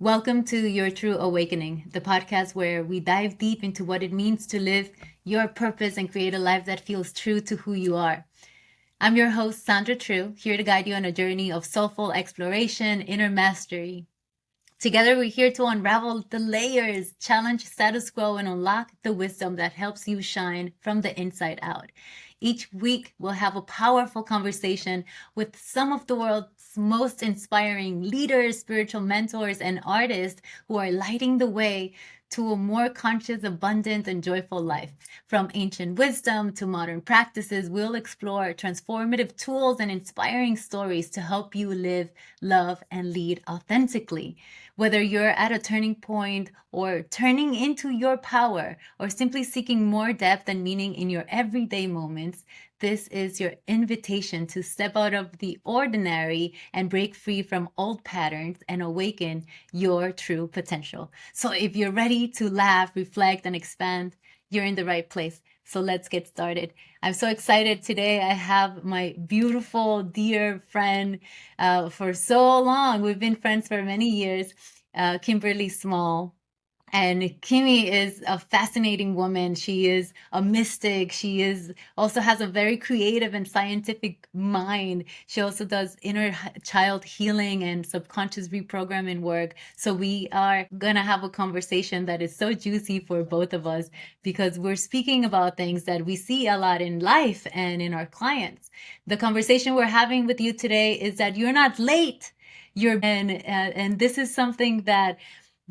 Welcome to Your Tru Awakening, the podcast where we dive deep into what it means to live your purpose and create a life that feels true to who you are. I'm your host, Sandra Trujillo, here to guide you on a journey of soulful exploration, inner mastery. Together, we're here to unravel the layers, challenge status quo, and unlock the wisdom that helps you shine from the inside out. Each week, we'll have a powerful conversation with some of the world's most inspiring leaders, spiritual mentors, and artists who are lighting the way to a more conscious, abundant, and joyful life. From ancient wisdom to modern practices, we'll explore transformative tools and inspiring stories to help you live, love, and lead authentically. Whether you're at a turning point or turning into your power or simply seeking more depth and meaning in your everyday moments, this is your invitation to step out of the ordinary and break free from old patterns and awaken your true potential. So if you're ready to laugh, reflect, and expand, you're in the right place. So let's get started. I'm so excited today. I have my beautiful, dear friend for so long. We've been friends for many years, Kimberly Small. And Kimmy is a fascinating woman. She is a mystic. She is also has a very creative and scientific mind. She also does inner child healing and subconscious reprogramming work. So we are gonna have a conversation that is so juicy for both of us because we're speaking about things that we see a lot in life and in our clients. The conversation we're having with you today is that you're not late. And this is something that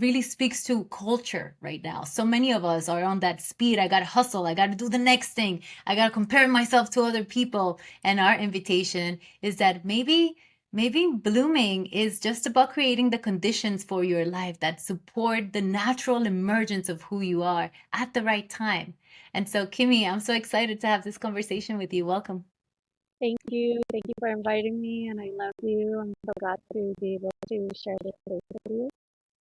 really speaks to culture right now. So many of us are on that speed. I got to hustle. I got to do the next thing. I got to compare myself to other people. And our invitation is that maybe blooming is just about creating the conditions for your life that support the natural emergence of who you are at the right time. And so, Kimmy, I'm so excited to have this conversation with you. Welcome. Thank you. Thank you for inviting me, and I love you. I'm so glad to be able to share this space with you.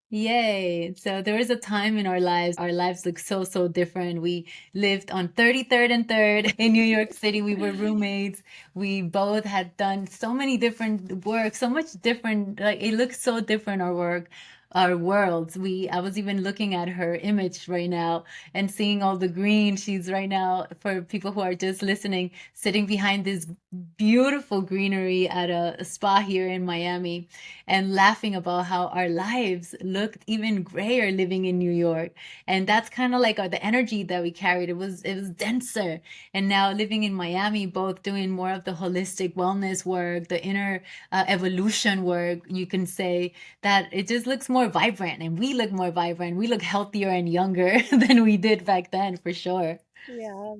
Yay. So there was a time in our lives look so, so different. We lived on 33rd and 3rd in New York City. We were roommates. We both had done so many different work, so much different. Like it looks so different, our work, our worlds. I was even looking at her image right now and seeing all the green. She's right now, for people who are just listening, sitting behind this beautiful greenery at a spa here in Miami and laughing about how our lives looked even grayer living in New York. And that's kind of like the energy that we carried. It was denser. And now living in Miami, both doing more of the holistic wellness work, the inner evolution work, you can say that it just looks more vibrant and we look more vibrant. We look healthier and younger than we did back then for sure. Yeah,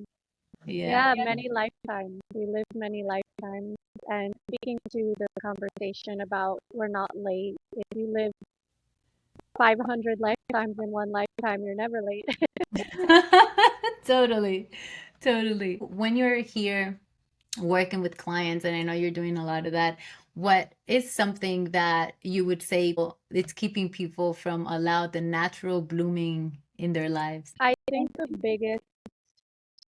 Yeah. yeah, many lifetimes. We lived many lifetimes. And speaking to the conversation about we're not late, if you live 500 lifetimes in one lifetime, you're never late. Totally. Totally. When you're here working with clients, and I know you're doing a lot of that, what is something that you would say it's keeping people from allow the natural blooming in their lives? I think the biggest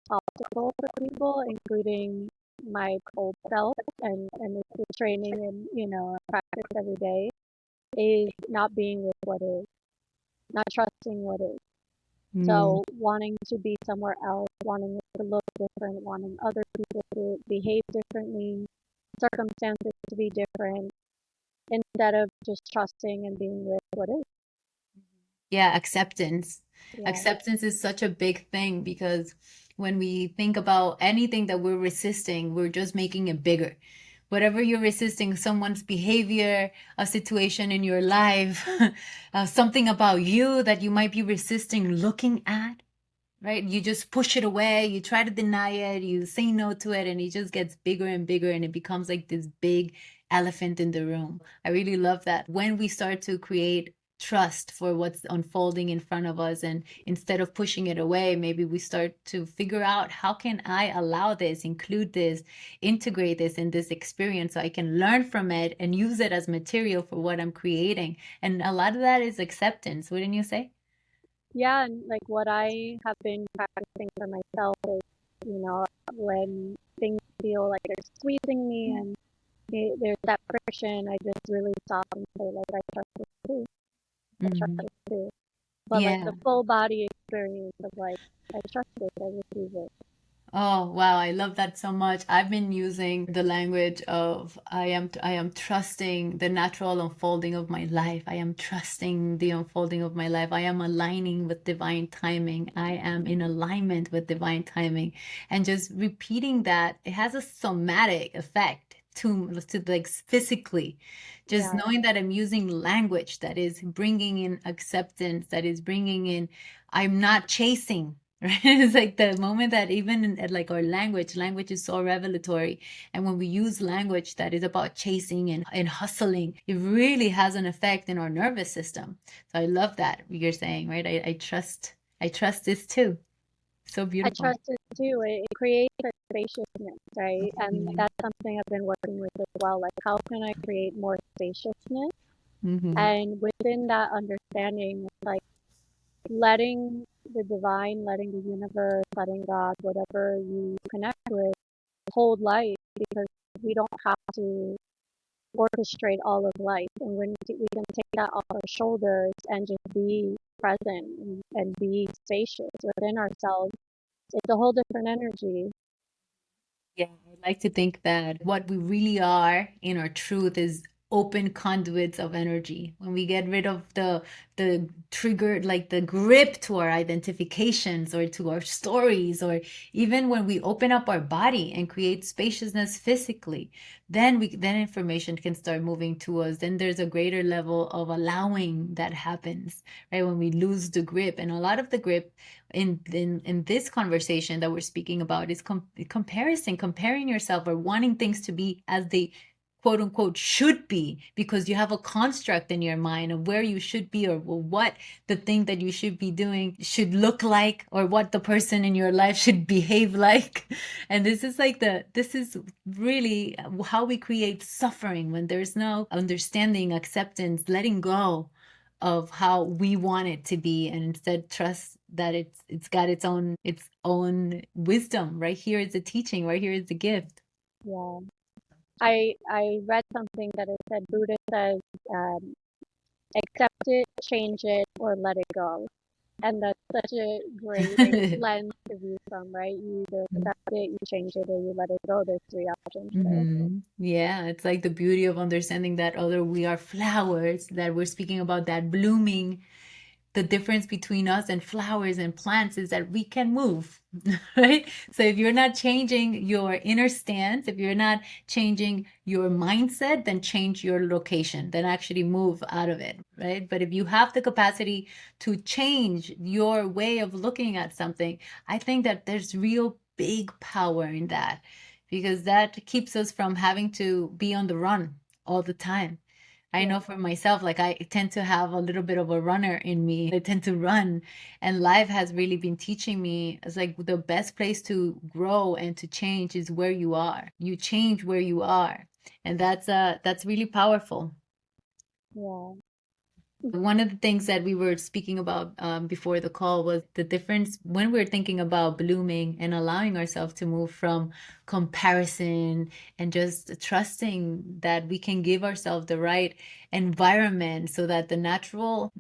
obstacle for people, including my old self and the training and, practice every day, is not being with what is, not trusting what is. Mm. So wanting to be somewhere else, wanting it to look different, wanting other people to behave differently, circumstances to be different, instead of just trusting and being with what is. Yeah, acceptance. Yeah. Acceptance is such a big thing because when we think about anything that we're resisting, we're just making it bigger. Whatever you're resisting, someone's behavior, a situation in your life, something about you that you might be resisting looking at, right? You just push it away, you try to deny it, you say no to it, and it just gets bigger and bigger, and it becomes like this big elephant in the room. I really love that. When we start to create trust for what's unfolding in front of us, and instead of pushing it away, maybe we start to figure out how can I allow this, include this, integrate this in this experience so I can learn from it and use it as material for what I'm creating. And a lot of that is acceptance, wouldn't you say? Yeah, and like what I have been practicing for myself is, when things feel like they're squeezing me and there's that friction, I just really stop and say, like, I trust this too. I trust Hmm. it too. But like Yeah. the full body experience of like, I trust it, I receive it. Oh, wow, I love that so much. I've been using the language of I am trusting the natural unfolding of my life. I am trusting the unfolding of my life. I am aligning with divine timing. I am in alignment with divine timing. And just repeating that, it has a somatic effect to like physically. Just Yeah, knowing that I'm using language that is bringing in acceptance, that is bringing in I'm not chasing. Right? It's like the moment that even in like our language is so revelatory. And when we use language that is about chasing and hustling, it really has an effect in our nervous system. So I love that you're saying, right? I trust this too. So I beautiful. trust it too. It creates a spaciousness, right? And Mhm. that's something I've been working with as well. Like, how can I create more spaciousness? Mhm. And within that understanding, it's like letting the divine, letting the universe, letting God, whatever you connect with, hold light, because we don't have to orchestrate all of life. And when we can take that off our shoulders and just be present and be spacious within ourselves, it's a whole different energy. Yeah, I like to think that what we really are in our truth is open conduits of energy. When we get rid of the trigger, like the grip to our identifications or to our stories, or even when we open up our body and create spaciousness physically, then information can start moving to us. Then there's a greater level of allowing that happens, right? When we lose the grip. And a lot of the grip in this conversation that we're speaking about is comparing yourself or wanting things to be as they quote unquote should be because you have a construct in your mind of where you should be or what the thing that you should be doing should look like or what the person in your life should behave like. And this is really how we create suffering when there's no understanding, acceptance, letting go of how we want it to be and instead trust that it's got its own wisdom. Right here is the teaching, right here is the gift. Yeah. I read something that it said Buddha says, accept it, change it, or let it go. And that's such a great lens to view from, right? You either accept it, you change it, or you let it go. There's three options there. Yeah, it's like the beauty of understanding that other we are flowers, that we're speaking about that blooming. The difference between us and flowers and plants is that we can move, right? So if you're not changing your inner stance, if you're not changing your mindset, then change your location, then actually move out of it, right? But if you have the capacity to change your way of looking at something, I think that there's real big power in that because that keeps us from having to be on the run all the time. I Yeah, know for myself, like I tend to have a little bit of a runner in me. I tend to run, and life has really been teaching me it's like the best place to grow and to change is where you are. You change where you are, and that's really powerful. yeah, One of the things that we were speaking about before the call was the difference when we're thinking about blooming and allowing ourselves to move from comparison and just trusting that we can give ourselves the right environment so that the natural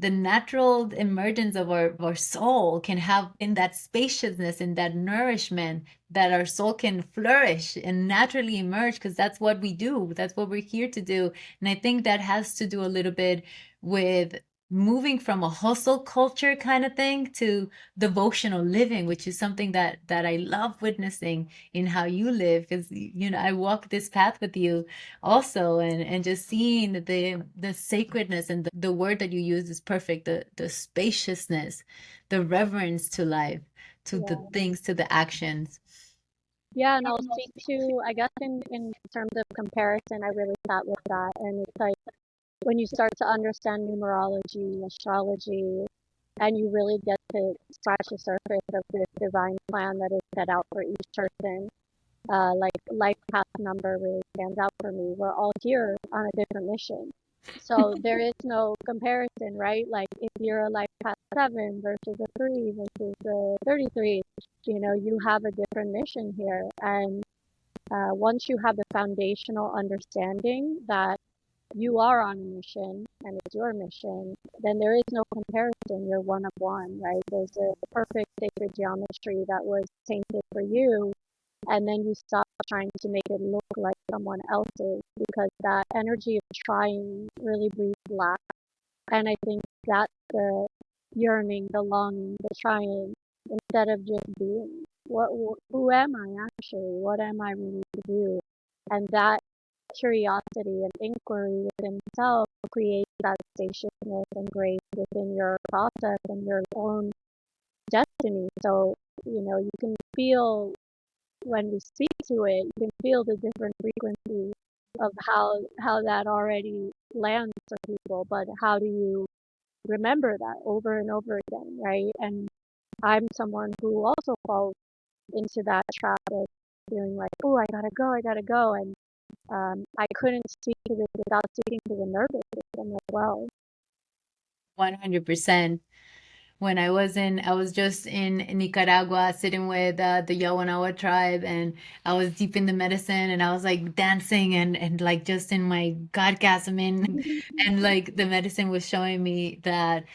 emergence of our soul can have in that spaciousness, in that nourishment, that our soul can flourish and naturally emerge because that's what we do. That's what we're here to do. And I think that has to do a little bit with moving from a hustle culture kind of thing to devotional living, which is something that I love witnessing in how you live because I walk this path with you also, and just seeing the sacredness and the word that you use is perfect, the spaciousness, the reverence to life, to the yeah. things, to the actions. Yeah, and I'll speak to, I guess, in terms of comparison, I really sat with that. And it's like when you start to understand numerology, astrology, and you really get to scratch the surface of this divine plan that is set out for each person, like life path number really stands out for me. We're all here on a different mission. So there is no comparison, right? Like if you're a life path 7 versus a 3 versus a 33, you have a different mission here. And once you have the foundational understanding that you are on a mission and it's your mission, then there is no comparison. You're one of one, right? There's a perfect sacred geometry that was painted for you, and then you stop trying to make it look like someone else's because that energy of trying really breeds lack. And I think that's the yearning, the longing, the trying, instead of just being. Who am I actually? What am I really to do? And that curiosity and inquiry within self creates that spaciousness and grace within your process and your own destiny. So, you can feel when we speak to it, you can feel the different frequencies of how that already lands for people, but how do you remember that over and over again, right? And I'm someone who also falls into that trap of feeling like, oh, I gotta go, and I couldn't speak to this without speaking to the nervous system as well. 100%. When I was just in Nicaragua sitting with the Yawanawa tribe, and I was deep in the medicine, and I was like dancing and like just in my godgasm and like the medicine was showing me that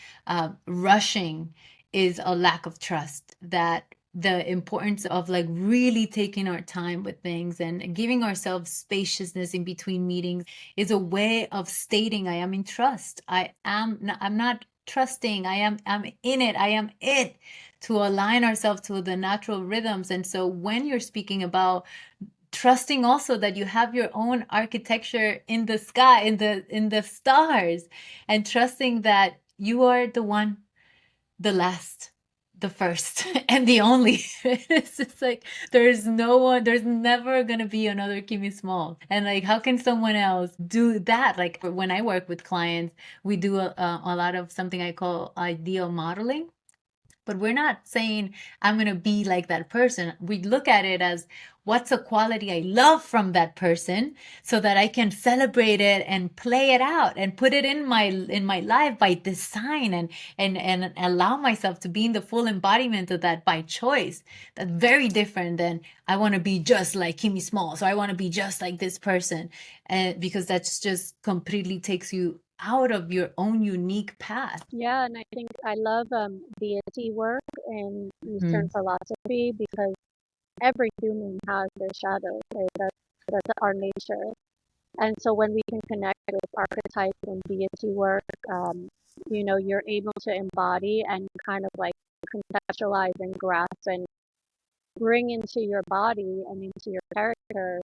rushing is a lack of trust, that the importance of like really taking our time with things and giving ourselves spaciousness in between meetings is a way of stating I am in trust. I'm not trusting. I'm in it. I am it, to align ourselves to the natural rhythms. And so when you're speaking about trusting also that you have your own architecture in the sky, in the stars, and trusting that you are the one, the last, the first, and the only. It's just like there's no one, there's never gonna be another Kimmy Small. And like, how can someone else do that? Like when I work with clients, we do a lot of something I call ideal modeling. But we're not saying I'm going to be like that person. We look at it as what's a quality I love from that person so that I can celebrate it and play it out and put it in my life by design and allow myself to be in the full embodiment of that by choice. That's very different than I want to be just like Kimmy Small. So I want to be just like this person. And because that's just completely takes you out of your own unique path. Yeah, and I think I love deity work in Eastern Mm, philosophy because every human has their shadow, right? That's our nature. And so when we can connect with archetypes and deity work, you're able to embody and kind of like conceptualize and grasp and bring into your body and into your character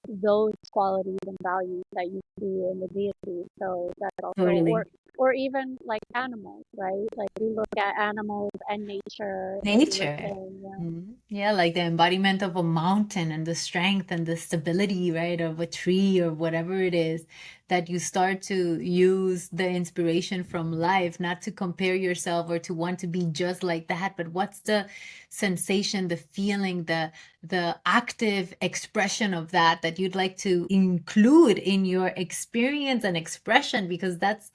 those qualities and values that you see in the deity. So that's also, totally. or even like animals, right? Like we look at animals and nature and we Nature. listen. Yeah. Mhm. Yeah, like the embodiment of a mountain and the strength and the stability, right, of a tree or whatever it is, that you start to use the inspiration from life, not to compare yourself or to want to be just like that, but what's the sensation, the feeling, the active expression of that you'd like to include in your experience and expression, because that's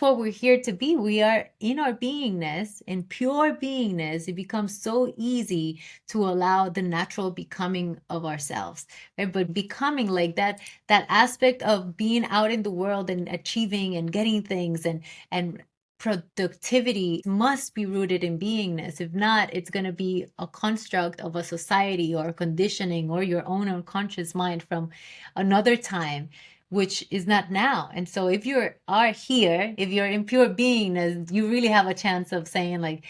what we're here to be. We are in our beingness, in pure beingness. It becomes so easy to allow the natural becoming of ourselves, right? But becoming like that aspect of being out in the world and achieving and getting things and productivity must be rooted in beingness. If not, it's going to be a construct of a society or conditioning or your own unconscious mind from another time, which is not now. And so if you are here, if you're in pure beingness, you really have a chance of saying like,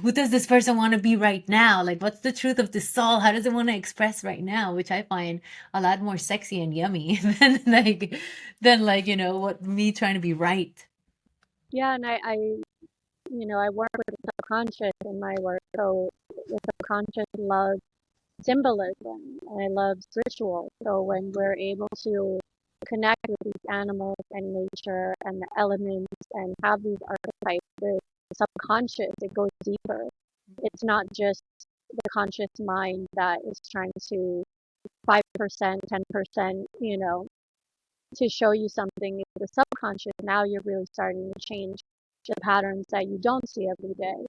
who does this person want to be right now? Like, what's the truth of this soul? How does it want to express right now? Which I find a lot more sexy and yummy than what me trying to be right. Yeah, and I work with the subconscious in my work. So the subconscious loves symbolism and it loves ritual. So when we're able to connect with these animals and nature and the elements and have these archetypes, the subconscious, it goes deeper. It's not just the conscious mind that is trying to 5%, 10%, to show you something. It's the subconscious. Now you're really starting to change the patterns that you don't see every day.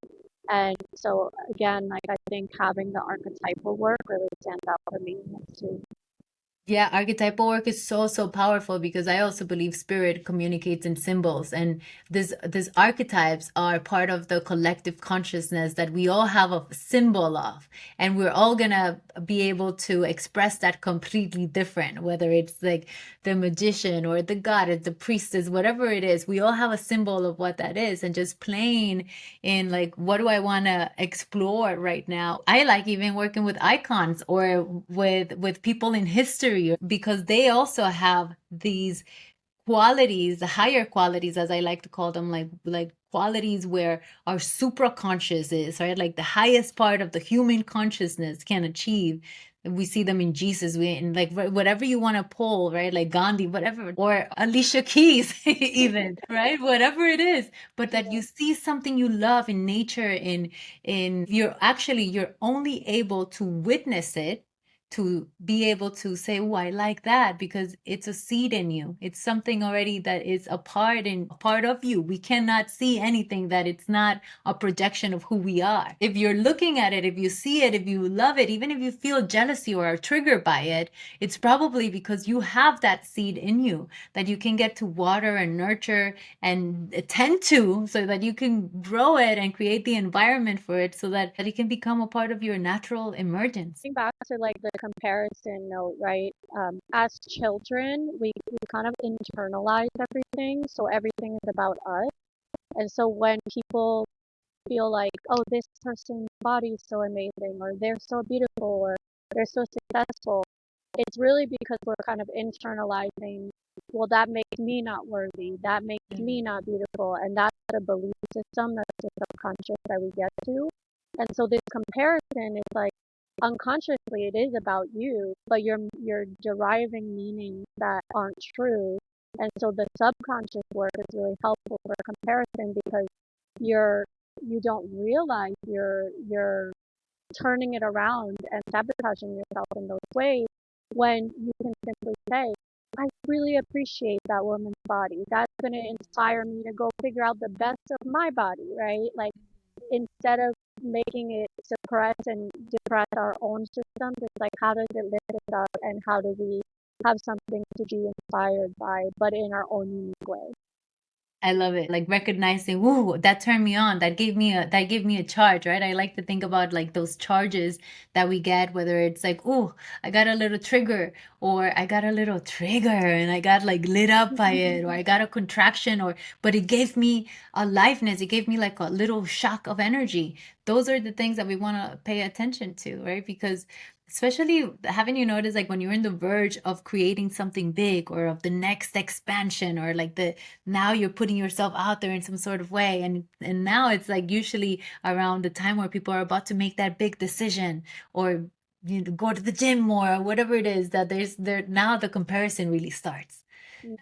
And so again, like I think having the archetypal work really stands out for me too. Yeah, archetypal work is so, so powerful because I also believe spirit communicates in symbols, and these archetypes are part of the collective consciousness that we all have a symbol of, and we're all gonna be able to express that completely different, whether it's like the magician or the goddess, the priestess, whatever it is, we all have a symbol of what that is, and just playing in like, what do I want to explore right now? I like even working with icons or with people in history because they also have these qualities, the higher qualities, as I like to call them, like qualities where our supraconscious is, right? Like the highest part of the human consciousness can achieve. We see them in Jesus, we in like whatever you want to pull, right? Like Gandhi, whatever, or Alicia Keys, even, right? Whatever it is, but that Yeah. you see something you love in nature, in you're only able to witness it, to be able to say, oh, I like that because it's a seed in you. It's something already that is a part of you. We cannot see anything that it's not a projection of who we are. If you're looking at it, if you see it, if you love it, even if you feel jealousy or are triggered by it, it's probably because you have that seed in you that you can get to water and nurture and tend to, so that you can grow it and create the environment for it so that it can become a part of your natural emergence. Going back to like the comparison note, right? As children, we kind of internalize everything, so everything is about us. And so when people feel like, oh, this person's body is so amazing, or they're so beautiful, or they're so successful, it's really because we're kind of internalizing, well, that makes me not worthy, that makes me not beautiful, and that's a belief system that's the subconscious that we get to. And so this comparison is like unconsciously it is about you, but you're deriving meanings that aren't true. And so the subconscious work is really helpful for comparison because you're you don't realize you're turning it around and sabotaging yourself in those ways when you can simply say, I really appreciate that woman's body. That's going to inspire me to go figure out the best of my body, right? Like instead of making it suppress and depress our own systems, it's like, how does it lift us up and how do we have something to be inspired by, but in our own unique way? I love it. Like recognizing, woo, that turned me on. That gave me a charge, right? I like to think about like those charges that we get, whether it's like, oh, I got a little trigger, or I got a little trigger and I got like lit up by it, or I got a contraction, or but it gave me aliveness. It gave me like a little shock of energy. Those are the things that we want to pay attention to, right? Because especially, haven't you noticed like when you're in the verge of creating something big or of the next expansion, or like the now you're putting yourself out there in some sort of way, and now it's like usually around the time where people are about to make that big decision, or go to the gym more, or whatever it is, that there now the comparison really starts.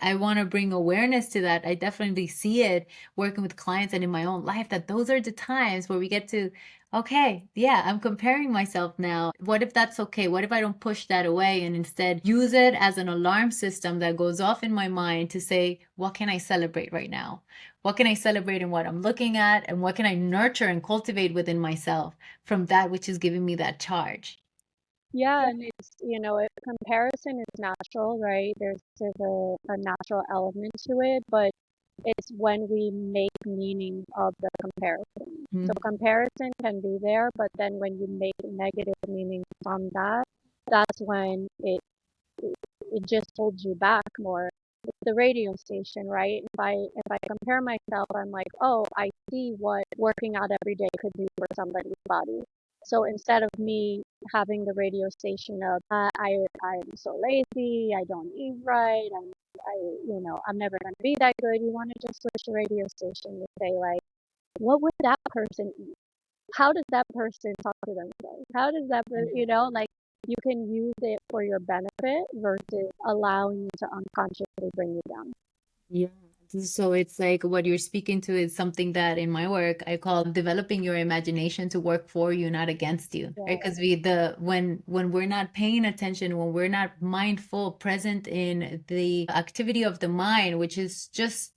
I want to bring awareness to that. I definitely see it working with clients and in my own life, that those are the times where we get to, okay, yeah, I'm comparing myself now. What if that's okay? What if I don't push that away and instead use it as an alarm system that goes off in my mind to say, what can I celebrate right now? What can I celebrate in what I'm looking at? And what can I nurture and cultivate within myself from that which is giving me that charge? Yeah, and it's, comparison is natural, right? There's a natural element to it, but it's when we make meaning of the comparison. So Mm. comparison can be there, but then when you make negative meaning from that, that's when it just holds you back more. It's the radio station, right? If I compare myself, I'm like, oh, I see what working out every day could do for somebody's body. So instead of me having the radio station of I'm so lazy, I don't eat right, I'm never gonna be that good. You want to just switch the radio station to say like, what would that person eat? How does that person talk to themselves? How does that person, like you can use it for your benefit versus allowing you to unconsciously bring you down. Yeah. So it's like what you're speaking to is something that in my work I call developing your imagination to work for you, not against you, right? Yeah. Because when we're not paying attention, when we're not mindful, present in the activity of the mind, which is just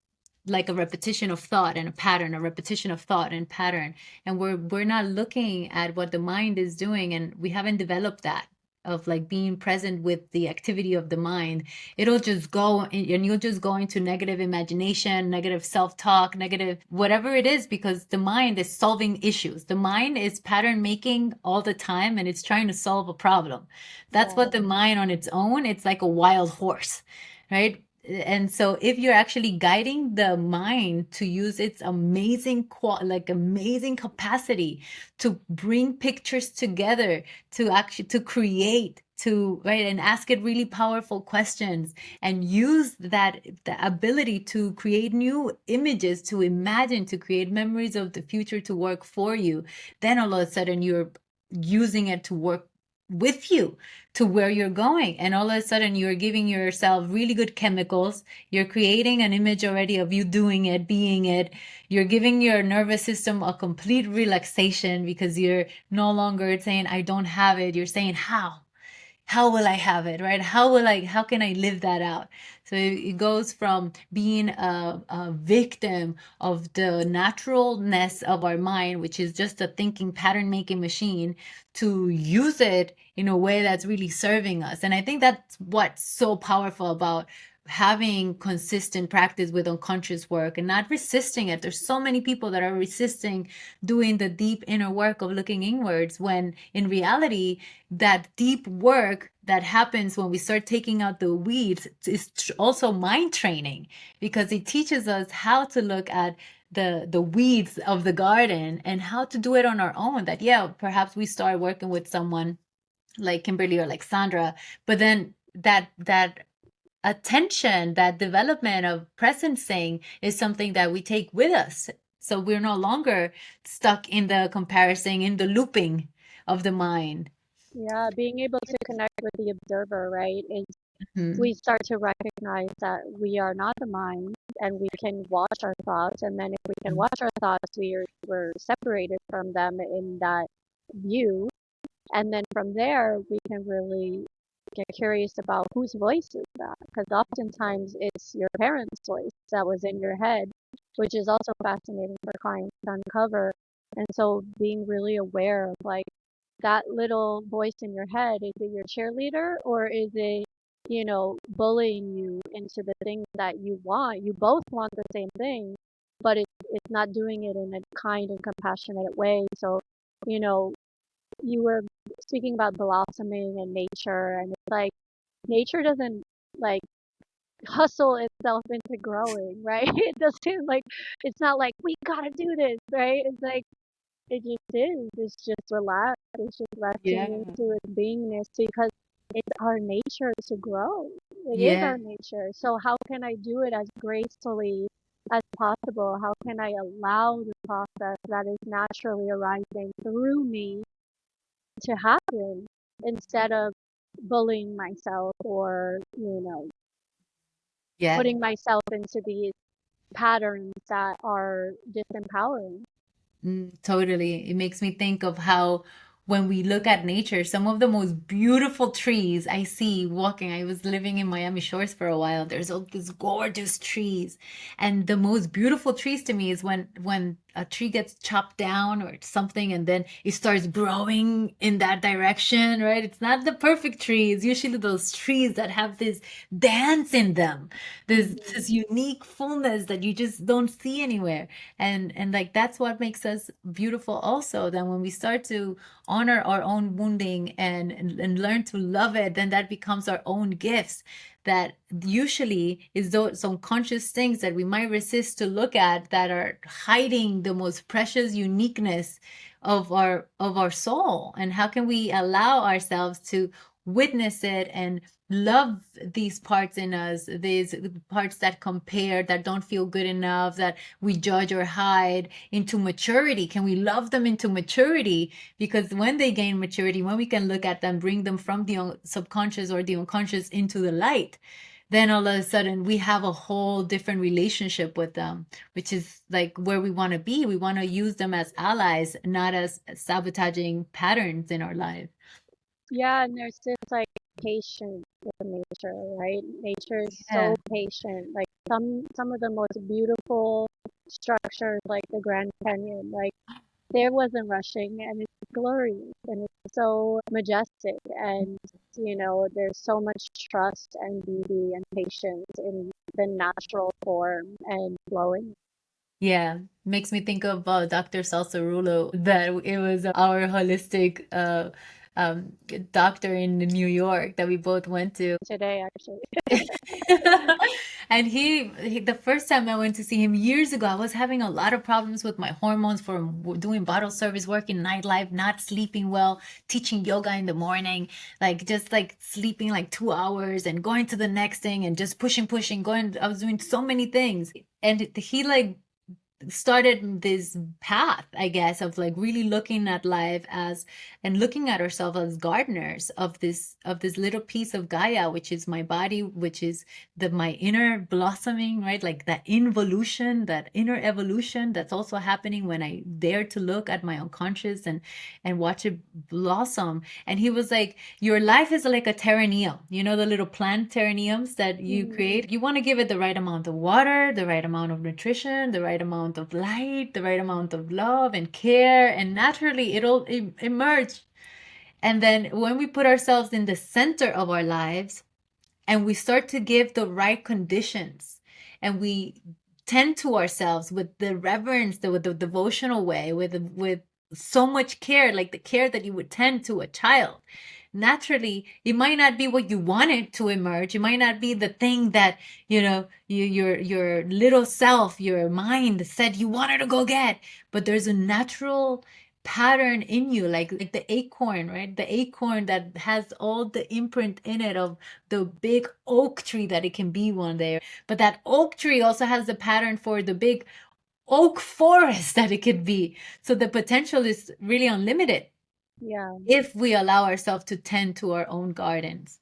like a repetition of thought and a pattern, a repetition of thought and pattern, and we're not looking at what the mind is doing, and we haven't developed that of like being present with the activity of the mind, it'll just go and you'll just go into negative imagination, negative self-talk, negative whatever it is, because the mind is solving issues. The mind is pattern making all the time and it's trying to solve a problem. That's Yeah. what the mind on its own, it's like a wild horse, right? And so if you're actually guiding the mind to use its amazing capacity to bring pictures together, to actually to create, to right, and ask it really powerful questions, and use that the ability to create new images, to imagine, to create memories of the future to work for you, then all of a sudden you're using it to work with you to where you're going, and all of a sudden you're giving yourself really good chemicals. You're creating an image already of you doing it, being it. You're giving your nervous system a complete relaxation because you're no longer saying I don't have it. You're saying how will I have it, right? How can I live that out? So it goes from being a victim of the naturalness of our mind, which is just a thinking pattern making machine, to use it in a way that's really serving us. And I think that's what's so powerful about having consistent practice with unconscious work and not resisting it. There's so many people that are resisting doing the deep inner work of looking inwards, when in reality that deep work that happens when we start taking out the weeds is also mind training, because it teaches us how to look at the weeds of the garden and how to do it on our own. That yeah, perhaps we start working with someone like Kimberly or like Sandra, but then that attention, that development of presencing is something that we take with us. So we're no longer stuck in the comparison, in the looping of the mind. Yeah, being able to connect with the observer, right? Is Mhm. we start to recognize that we are not the mind and we can watch our thoughts. And then if we can watch our thoughts, we're separated from them in that view. And then from there, we can really get curious about whose voice is that. Because oftentimes it's your parents' voice that was in your head, which is also fascinating for clients to uncover. And so being really aware of like that little voice in your head, is it your cheerleader or is it, bullying you into the thing that you want? You both want the same thing, but it's not doing it in a kind and compassionate way. So, you know, you were speaking about blossoming and nature, and it's like nature doesn't like hustle itself into growing, right? It doesn't like it's not like we gotta do this, right? It's like it just is. It's just relaxed. It's just resting Yeah. into its beingness because it's our nature to grow. It is Yeah. our nature. So how can I do it as gracefully as possible? How can I allow the process that is naturally arising through me to happen instead of bullying myself or, Yeah. putting myself into these patterns that are disempowering. Totally. It makes me think of how when we look at nature, some of the most beautiful trees I see walking. I was living in Miami Shores for a while. There's all these gorgeous trees. And the most beautiful trees to me is when a tree gets chopped down or something and then it starts growing in that direction, right? It's not the perfect tree. It's usually those trees that have this dance in them. This Mhm. unique fullness that you just don't see anywhere. And like that's what makes us beautiful also. Then when we start to honor our own wounding and learn to love it, then that becomes our own gifts, that usually is those unconscious things that we might resist to look at, that are hiding the most precious uniqueness of our soul. And how can we allow ourselves to witness it and love these parts in us, these parts that compare, that don't feel good enough, that we judge or hide, into maturity? Can we love them into maturity? Because when they gain maturity, when we can look at them, bring them from the subconscious or the unconscious into the light, then all of a sudden we have a whole different relationship with them, which is like where we want to be. We want to use them as allies, not as sabotaging patterns in our life. Yeah, and there's this like patience with nature, right? Nature is so Yeah. patient. Like some of the most beautiful structures, like the Grand Canyon, like there wasn't rushing, and it's glorious and it's so majestic. And, there's so much trust and beauty and patience in the natural form and flowing. Yeah, makes me think of Dr. Salsarulo, that it was our holistic um, doctor in New York that we both went to. Today, actually. And the first time I went to see him years ago, I was having a lot of problems with my hormones from doing bottle service work in nightlife, not sleeping well, teaching yoga in the morning, like just like sleeping like 2 hours and going to the next thing and just pushing, pushing, going. I was doing so many things. And he like started this path, I guess, of like really looking at life as and looking at ourselves as gardeners of this little piece of Gaia, which is my body, which is my inner blossoming, right? Like that involution, that inner evolution that's also happening when I dare to look at my unconscious and watch it blossom. And he was like, your life is like a terrarium, the little plant terrariums that you Mhm. create. You want to give it the right amount of water, the right amount of nutrition, the right amount of light, the right amount of love and care, and naturally it'll emerge. And then when we put ourselves in the center of our lives, and we start to give the right conditions, and we tend to ourselves with the reverence, with the devotional way, with so much care, like the care that you would tend to a child, naturally it might not be what you wanted to emerge. It might not be the thing that your little self, your mind said you wanted to go get, but there's a natural pattern in you, like the acorn, right? The acorn that has all the imprint in it of the big oak tree that it can be one day. But that oak tree also has the pattern for the big oak forest that it could be. So the potential is really unlimited Yeah. if we allow ourselves to tend to our own gardens.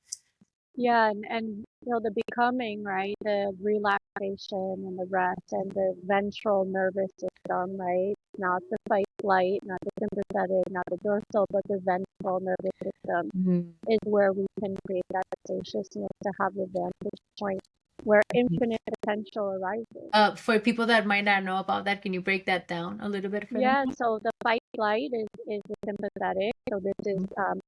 Yeah, and the becoming, right? The relaxation and the rest and the ventral nervous system, right? Not the fight flight, not the sympathetic, not the dorsal, but the ventral nervous system Mhm. is where we can create that spaciousness to have the vantage point where infinite potential arises. For people that might not know about that, can you break that down a little bit for them? Yeah, so the fight flight is the sympathetic. So this is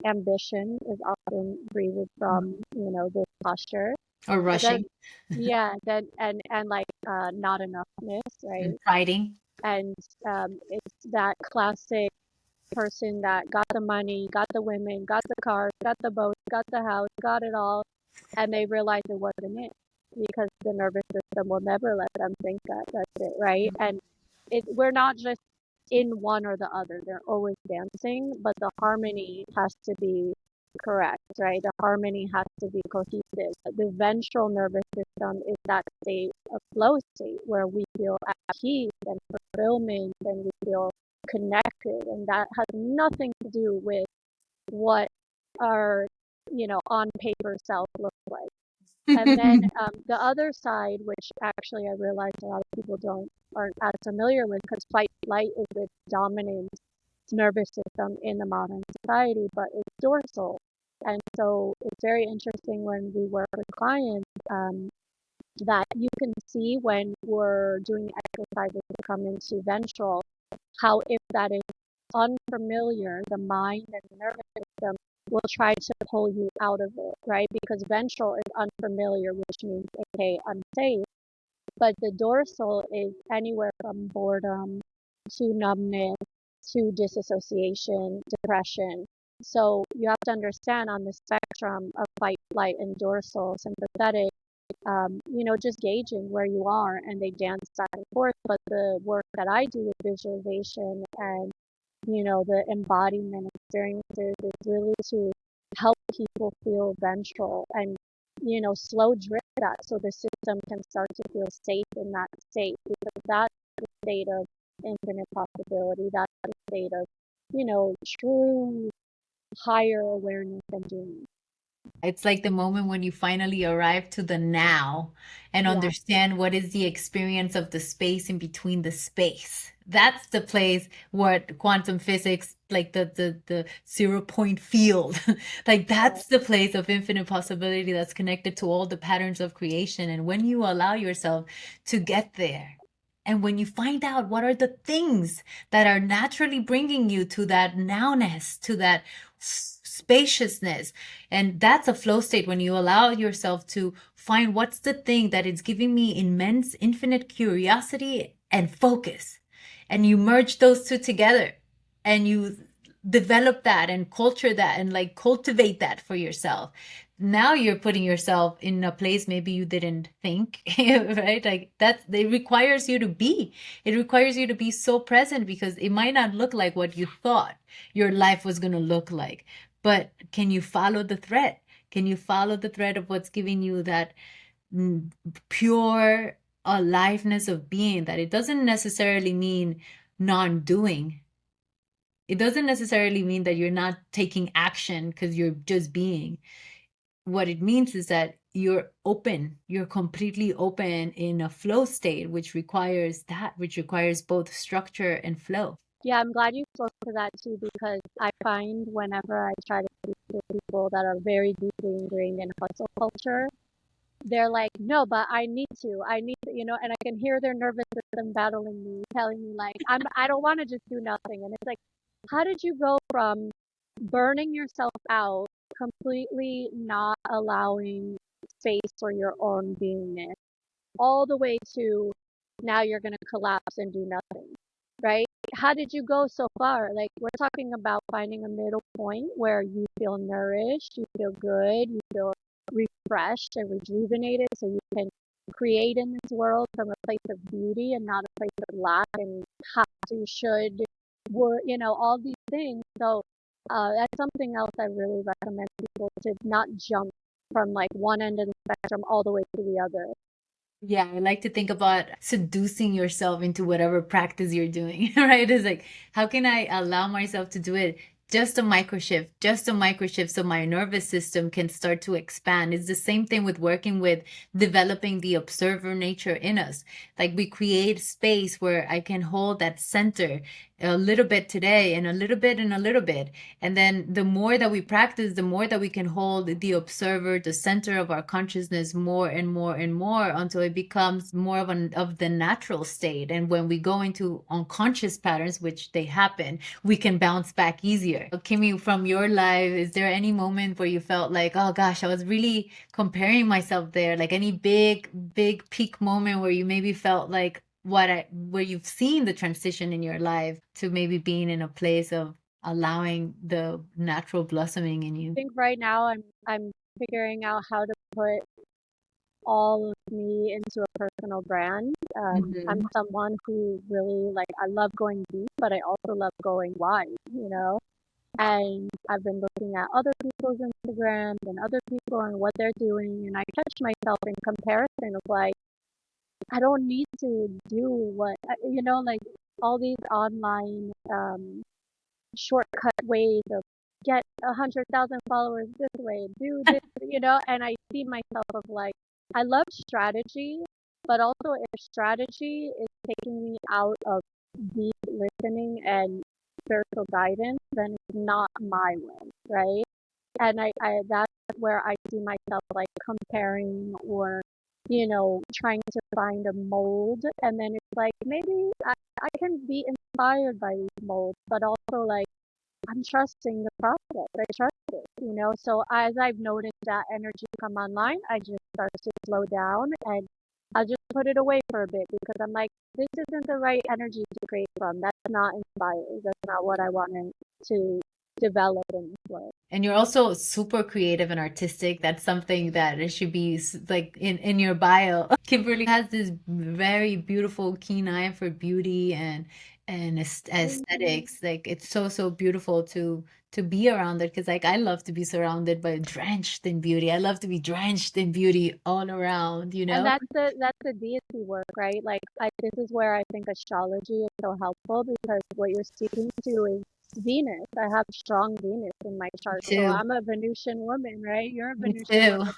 ambition is often breathed from, this posture. Or But then, rushing yeah, then and like not enoughness, right? and fighting. And it's that classic person that got the money, got the women, got the cars, got the boat, got the house, got it all, and they realize it wasn't it because the nervous system will never let them think that that's it, right? And we're not just in one or the other. They're always dancing, but the harmony has to be correct, right? The harmony has to be cohesive. The ventral nervous system is that state of flow state where we feel at peace and fulfillment and we feel connected. And that has nothing to do with what our, on paper self looks like. And then the other side, which actually I realized a lot of people aren't as familiar with, because fight flight is the dominant nervous system in the modern society, but it's dorsal. And so it's very interesting when we work with clients that you can see when we're doing exercises to come into ventral, how if that is unfamiliar, the mind and the nervous system will try to pull you out of it, right? Because ventral is unfamiliar, which means, okay, unsafe. But the dorsal is anywhere from boredom to numbness to disassociation, depression. So you have to understand on the spectrum of fight, flight, and dorsal sympathetic, just gauging where you are and they dance back and forth. But the work that I do with visualization and the embodiment experiences is really to help people feel ventral and, slow drip that so the system can start to feel safe in that state because that's the state of infinite possibility. That's the state of, true higher awareness and doing. It's like the moment when you finally arrive to the now and Yeah, understand what is the experience of the space in between the space. That's the place where quantum physics, like the 0 point field, like right. that's the place of infinite possibility that's connected to all the patterns of creation. And when you allow yourself to get there And when you find out what are the things that are naturally bringing you to that nowness, to that spaciousness, and that's a flow state when you allow yourself to find what's the thing that is giving me immense, infinite curiosity and focus. And you merge those two together and you develop that and culture that and like cultivate that for yourself. Now you're putting yourself in a place maybe you didn't think, right? Like that it requires you to be. It requires you to be so present because it might not look like what you thought your life was going to look like. But can you follow the thread? Can you follow the thread of what's giving you that pure aliveness of being, that it doesn't necessarily mean non-doing. It doesn't necessarily mean that you're not taking action because you're just being. What it means is that you're open, you're completely open in a flow state, which requires both structure and flow. Yeah, I'm glad you spoke to that too, because I find whenever I try to speak to people that are very deeply ingrained in hustle culture, they're like, no, but I need to, and I can hear their nervous system battling me, telling me like, I don't want to just do nothing. And it's like, how did you go from burning yourself out, completely not allowing space for your own beingness, all the way to now you're going to collapse and do nothing, right? How did you go so far? Like, we're talking about finding a middle point where you feel nourished, you feel good, you feel refreshed and rejuvenated, so you can create in this world from a place of beauty and not a place of lack and have to, should, would, all these things. So that's something else I really recommend people to not jump from like one end of the spectrum all the way to the other. Yeah, I like to think about seducing yourself into whatever practice you're doing, right? It's like, how can I allow myself to do it just a micro shift so my nervous system can start to expand. It's the same thing with working with developing the observer nature in us. Like we create space where I can hold that center a little bit today and a little bit and a little bit. And then the more that we practice, the more that we can hold the observer, the center of our consciousness more and more and more until it becomes more of the natural state. And when we go into unconscious patterns, which they happen, we can bounce back easier. Kimmy, from your life, is there any moment where you felt like, oh gosh, I was really comparing myself there? Like any big peak moment where you maybe felt like where you've seen the transition in your life to maybe being in a place of allowing the natural blossoming in I you? think right now I'm figuring out how to put all of me into a personal brand. I'm Mhm. someone who really like, I love going deep, but I also love going wide. And I've been looking at other people's Instagrams and other people and what they're doing, and I catch myself in comparison of like, I don't need to do like all these online shortcut ways of get 100,000 followers this way, do this, and I see myself of like, I love strategy, but also if strategy is taking me out of deep listening and spiritual guidance, then it's not my way, right? And I that's where I see myself like comparing or trying to find a mold, and then it's like maybe I can be inspired by these molds, but also like I'm trusting the process. I trust it. So as I've noticed that energy come online, I just start to slow down and I'll just put it away for a bit because I'm like, this isn't the right energy to create from. That's not inspired. That's not what I wanted to develop in this world. And you're also super creative and artistic. That's something that it should be like in your bio. Kimberly has this very beautiful keen eye for beauty and Thank you. aesthetics. Like it's so beautiful to be around it because like I love to be surrounded by drenched in beauty. I love to be drenched in beauty all around, you And know? that's the deity work, right? Like this is where I think astrology is so helpful because what you're speaking to is Venus. I have strong Venus in my Me chart. So too. I'm a Venusian woman, right? You're a Me Venusian too. woman.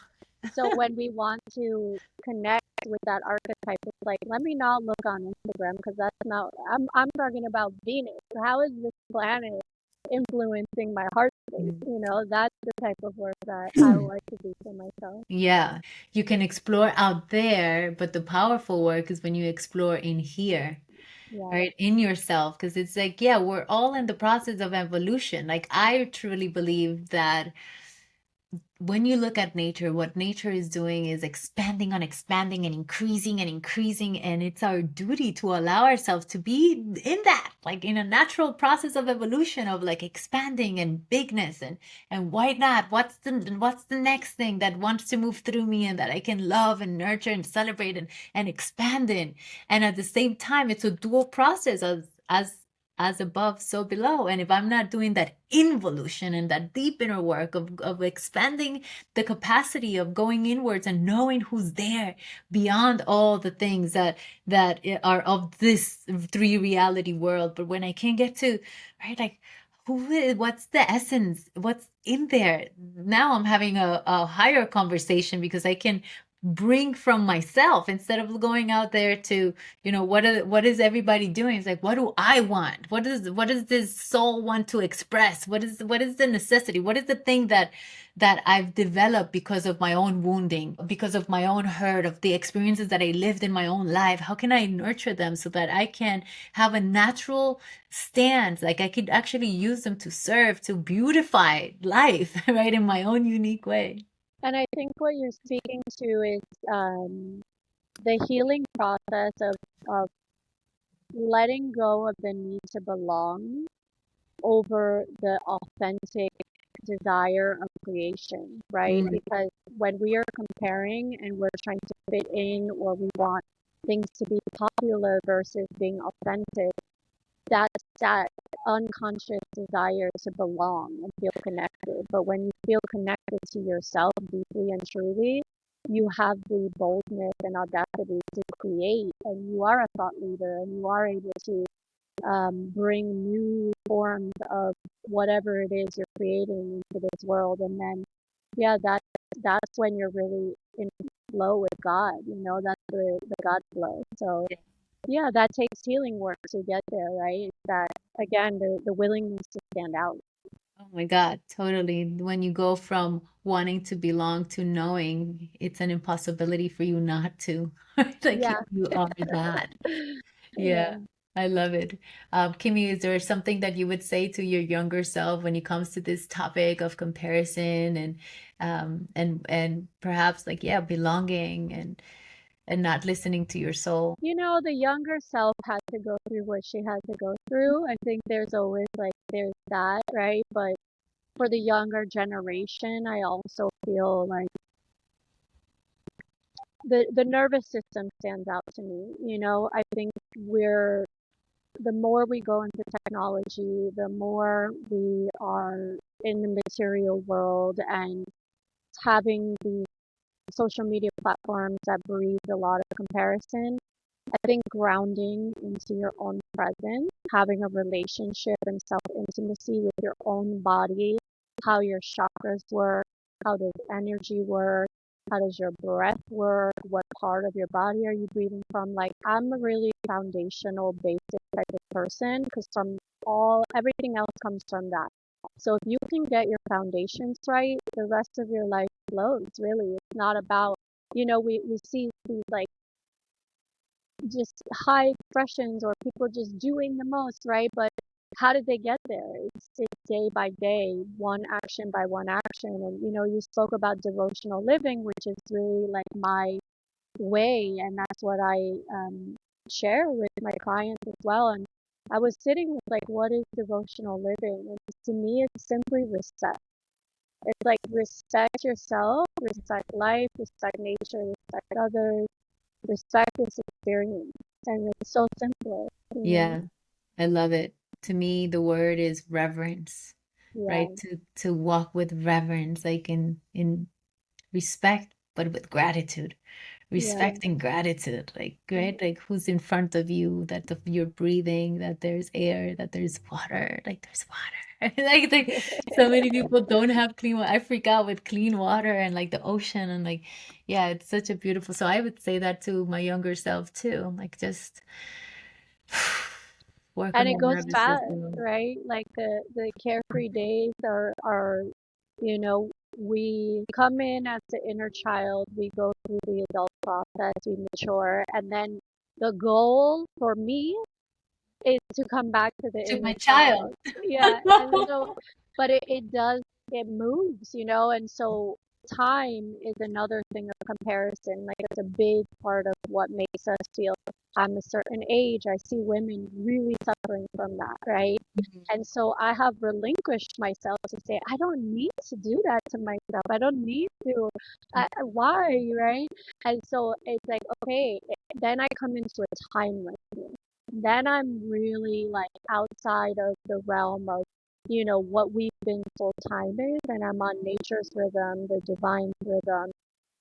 So when we want to connect with that archetype, it's like, let me not look on Instagram because that's not, I'm talking about Venus. How is this planet influencing my heart space. Mm. That's the type of work that I like to do for myself. Yeah, you can explore out there, but the powerful work is when you explore in here, Yeah. right? In yourself, because it's like, yeah, we're all in the process of evolution. Like, I truly believe that when you look at nature, what nature is doing is expanding on expanding and increasing and increasing. And it's our duty to allow ourselves to be in that, like in a natural process of evolution of like expanding and bigness and why not? What's the next thing that wants to move through me and that I can love and nurture and celebrate and expand in. And at the same time, it's a dual process as above, so below. And if I'm not doing that involution and that deep inner work of expanding the capacity of going inwards and knowing who's there beyond all the things that are of this three reality world, but when I can get to, right, like what's the essence, what's in there, now I'm having a higher conversation because I can bring from myself instead of going out there to what is everybody doing. It's like, what do I want? What does this soul want to express? What is the necessity? What is the thing that I've developed because of my own wounding, because of my own hurt, of the experiences that I lived in my own life? How can I nurture them so that I can have a natural stance, like I could actually use them to serve, to beautify life, right, in my own unique way. And I think what you're speaking to is the healing process of letting go of the need to belong over the authentic desire of creation, right? Mm. Because when we are comparing and we're trying to fit in, or we want things to be popular versus being authentic, that's that unconscious desire to belong and feel connected. But when you feel connected to yourself deeply and truly, you have the boldness and audacity to create, and you are a thought leader, and you are able to bring new forms of whatever it is you're creating into this world. And then, yeah, that's when you're really in flow with God. That's the God flow. So yeah, that takes healing work to get there, right? It's that, again, the willingness to stand out. Oh my God, totally. When you go from wanting to belong to knowing, it's an impossibility for you not to. Like Yeah, you are that. yeah. Yeah, I love it. Kimmy, is there something that you would say to your younger self when it comes to this topic of comparison and perhaps like, yeah, belonging and not listening to your soul? The younger self had to go through what she had to go through. I think there's always like there's that, right? But for the younger generation, I also feel like the nervous system stands out to me. I think we're the more we go into technology, the more we are in the material world and having these social media platforms that breed a lot of comparison. I think grounding into your own presence, having a relationship and self intimacy with your own body, how your chakras work, how does energy work, how does your breath work, what part of your body are you breathing from? Like, I'm a really foundational, basic type of person because everything else comes from that. So if you can get your foundations right, the rest of your life flows, really. It's not about, we see these like just high expressions or people just doing the most, right? But how did they get there? It's day by day, one action by one action. And you spoke about devotional living, which is really like my way, and that's what I share with my clients as well. And I was sitting with like, what is devotional living? And to me, it's simply respect. It's like respect yourself, respect life, respect nature, respect others, respect this experience. And it's so simple. Yeah, I love it. To me, the word is reverence, Yeah, right? To walk with reverence, like in respect, but with gratitude. yeah, Respect and gratitude, like, right? Like who's in front of you, that you're breathing, that there's air, that there's water, like there's water. Like so many people don't have clean water. I freak out with clean water and like the ocean and like, yeah, it's such a beautiful. So I would say that to my younger self too, like just work And on it the goes nervous fast, system. right? Like the carefree days are, you know, we come in as the inner child, we go through the adult process, we mature, and then the goal for me is to come back to the To inner my child. child. Yeah, and so, but it does, it moves, you know, and so time is another thing of comparison. Like it's a big part of what makes us feel I'm a certain age. I see women really suffering from that, right? And so I have relinquished myself to say, I don't need to do that to myself. I don't need to. Why, right? And so it's like, okay, then I come into a timelessness. Then I'm really like outside of the realm of, you know, what we've been told time is, and I'm on nature's rhythm, the divine rhythm.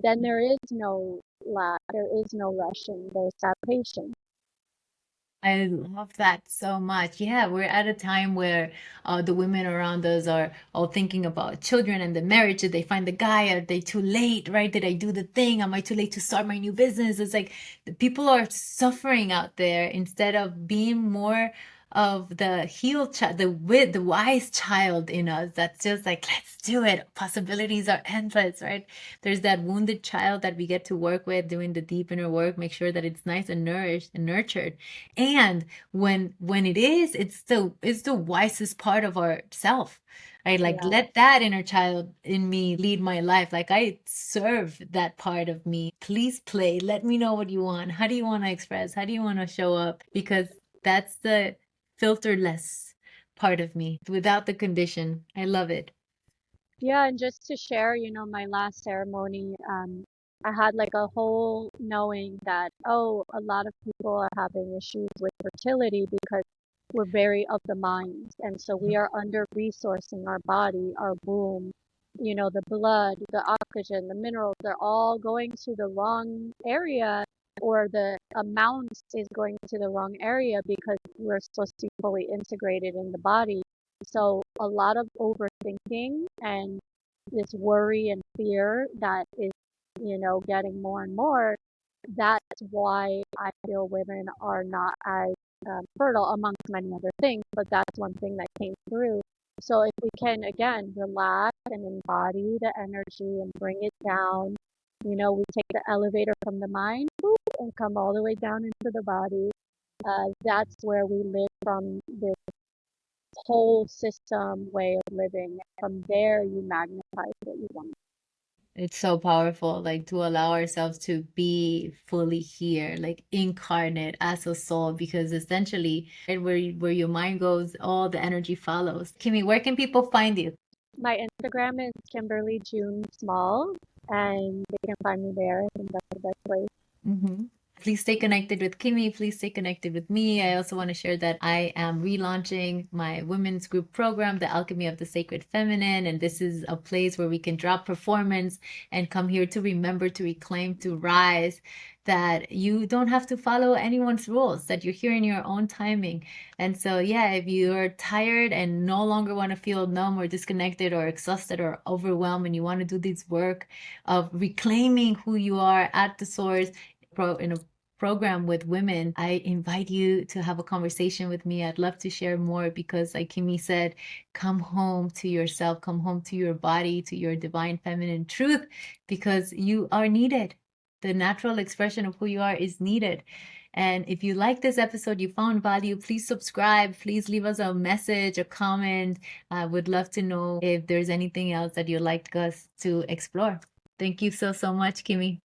Then there is no lag, there is no rushing, there's that patience. I love that so much. Yeah, we're at a time where the women around us are all thinking about children and the marriage. Did they find the guy? Are they too late? Right? Did I do the thing? Am I too late to start my new business? It's like the people are suffering out there instead of being more of the healed child, the wise child in us that's just like, let's do it. Possibilities are endless, right? There's that wounded child that we get to work with doing the deep inner work, make sure that it's nice and nourished and nurtured. And when it is, it's the wisest part of ourself, right? Like Yeah. let that inner child in me lead my life. Like I serve that part of me. Please play. Let me know what you want. How do you want to express? How do you want to show up? Because that's the filterless part of me without the condition. I love it. Yeah, and just to share, you know, my last ceremony, I had like a whole knowing that, oh, a lot of people are having issues with fertility because we're very of the mind. And so we are under resourcing our body, our womb, you know, the blood, the oxygen, the minerals, they're all going to the wrong area, or the amount is going to the wrong area because we're supposed to be fully integrated in the body. So a lot of overthinking and this worry and fear that is, you know, getting more and more. That's why I feel women are not as fertile, amongst many other things. But that's one thing that came through. So if we can again relax and embody the energy and bring it down, you know, we take the elevator from the mind, boop, and come all the way down into the body. That's where we live from this whole system way of living. From there, you magnetize what you want. It's so powerful, like to allow ourselves to be fully here, like incarnate as a soul, because essentially, right, where your mind goes, all the energy follows. Kimmy, where can people find you? My Instagram is Kimberly June Small, and they can find me there. I think that's the best way. Mm-hmm. Please stay connected with Kimmy. Please stay connected with me. I also want to share that I am relaunching my women's group program, The Alchemy of the Sacred Feminine. And this is a place where we can drop performance and come here to remember, to reclaim, to rise. That you don't have to follow anyone's rules, that you're here in your own timing. And so, yeah, if you're tired and no longer want to feel numb or disconnected or exhausted or overwhelmed, and you want to do this work of reclaiming who you are at the source, in a program with women, I invite you to have a conversation with me. I'd love to share more because, like Kimmy said, come home to yourself, come home to your body, to your divine feminine truth, because you are needed. The natural expression of who you are is needed. And if you like this episode, you found value, please subscribe. Please leave us a message, a comment. I would love to know if there's anything else that you'd like us to explore. Thank you so, so much, Kimmy.